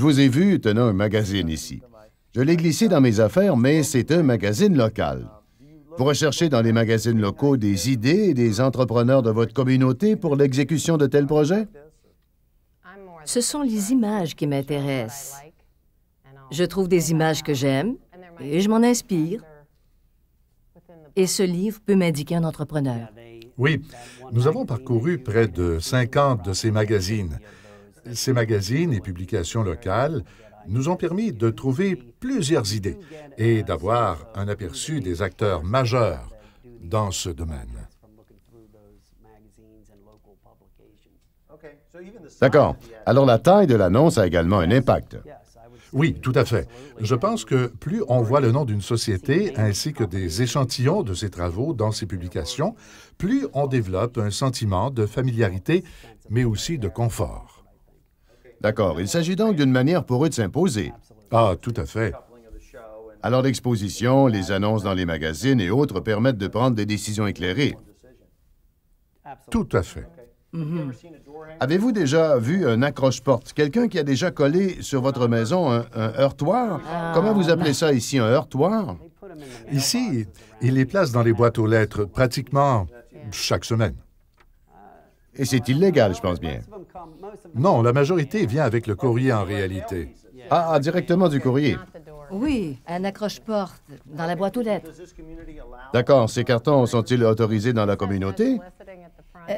vous ai vu tenant un magazine ici. Je l'ai glissé dans mes affaires, mais c'est un magazine local. Vous recherchez dans les magazines locaux des idées et des entrepreneurs de votre communauté pour l'exécution de tels projets? Ce sont les images qui m'intéressent. Je trouve des images que j'aime et je m'en inspire. Et ce livre peut m'indiquer un entrepreneur. Oui, nous avons parcouru près de 50 de ces magazines. Ces magazines et publications locales nous ont permis de trouver plusieurs idées et d'avoir un aperçu des acteurs majeurs dans ce domaine. D'accord. Alors la taille de l'annonce a également un impact. Oui, tout à fait. Je pense que plus on voit le nom d'une société ainsi que des échantillons de ses travaux dans ses publications, plus on développe un sentiment de familiarité, mais aussi de confort. D'accord. Il s'agit donc d'une manière pour eux de s'imposer. Ah, tout à fait. Alors l'exposition, les annonces dans les magazines et autres permettent de prendre des décisions éclairées. Tout à fait. Avez-vous déjà vu un accroche-porte? Quelqu'un qui a déjà collé sur votre maison un heurtoir? Comment vous appelez ça ici, un heurtoir? Ici, il les place dans les boîtes aux lettres pratiquement chaque semaine. Et c'est illégal, je pense bien. Non, la majorité vient avec le courrier en réalité. Ah, directement du courrier. Oui, un accroche-porte dans la boîte aux lettres. D'accord. Ces cartons sont-ils autorisés dans la communauté?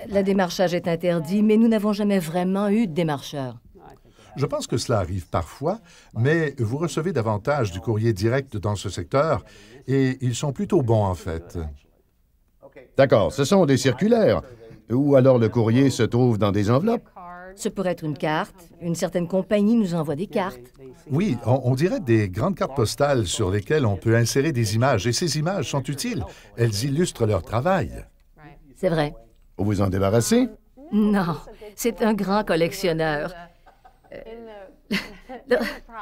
Le démarchage est interdit, mais nous n'avons jamais vraiment eu de démarcheur. Je pense que cela arrive parfois, mais vous recevez davantage du courrier direct dans ce secteur et ils sont plutôt bons en fait. D'accord. Ce sont des circulaires. Ou alors le courrier se trouve dans des enveloppes? Ce pourrait être une carte. Une certaine compagnie nous envoie des cartes. Oui, on dirait des grandes cartes postales sur lesquelles on peut insérer des images et ces images sont utiles. Elles illustrent leur travail. C'est vrai. Vous vous en débarrassez? Non, c'est un grand collectionneur.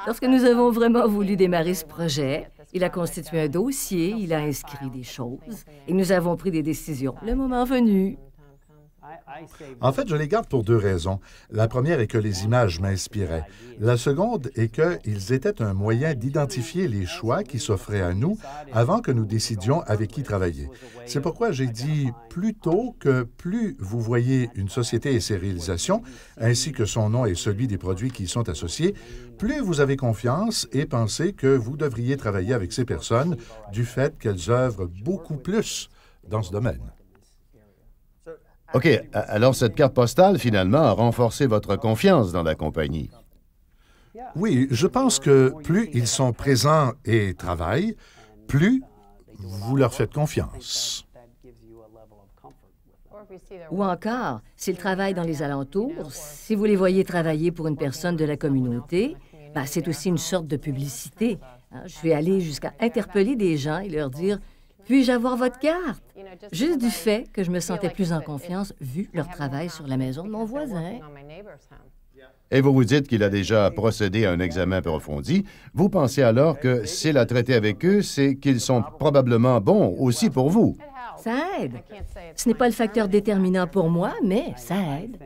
Lorsque nous avons vraiment voulu démarrer ce projet, il a constitué un dossier, il a inscrit des choses et nous avons pris des décisions. Le moment venu. En fait, je les garde pour deux raisons. La première est que les images m'inspiraient. La seconde est qu'ils étaient un moyen d'identifier les choix qui s'offraient à nous avant que nous décidions avec qui travailler. C'est pourquoi j'ai dit plutôt que plus vous voyez une société et ses réalisations, ainsi que son nom et celui des produits qui y sont associés, plus vous avez confiance et pensez que vous devriez travailler avec ces personnes du fait qu'elles œuvrent beaucoup plus dans ce domaine. OK. Alors cette carte postale, finalement, a renforcé votre confiance dans la compagnie. Oui, je pense que plus ils sont présents et travaillent, plus vous leur faites confiance. Ou encore, s'ils travaillent dans les alentours, si vous les voyez travailler pour une personne de la communauté, c'est aussi une sorte de publicité. Je suis allée jusqu'à interpeller des gens et leur dire « Puis-je avoir votre carte? » Juste du fait que je me sentais plus en confiance vu leur travail sur la maison de mon voisin. Et vous vous dites qu'il a déjà procédé à un examen approfondi. Vous pensez alors que s'il a traité avec eux, c'est qu'ils sont probablement bons aussi pour vous. Ça aide. Ce n'est pas le facteur déterminant pour moi, mais ça aide.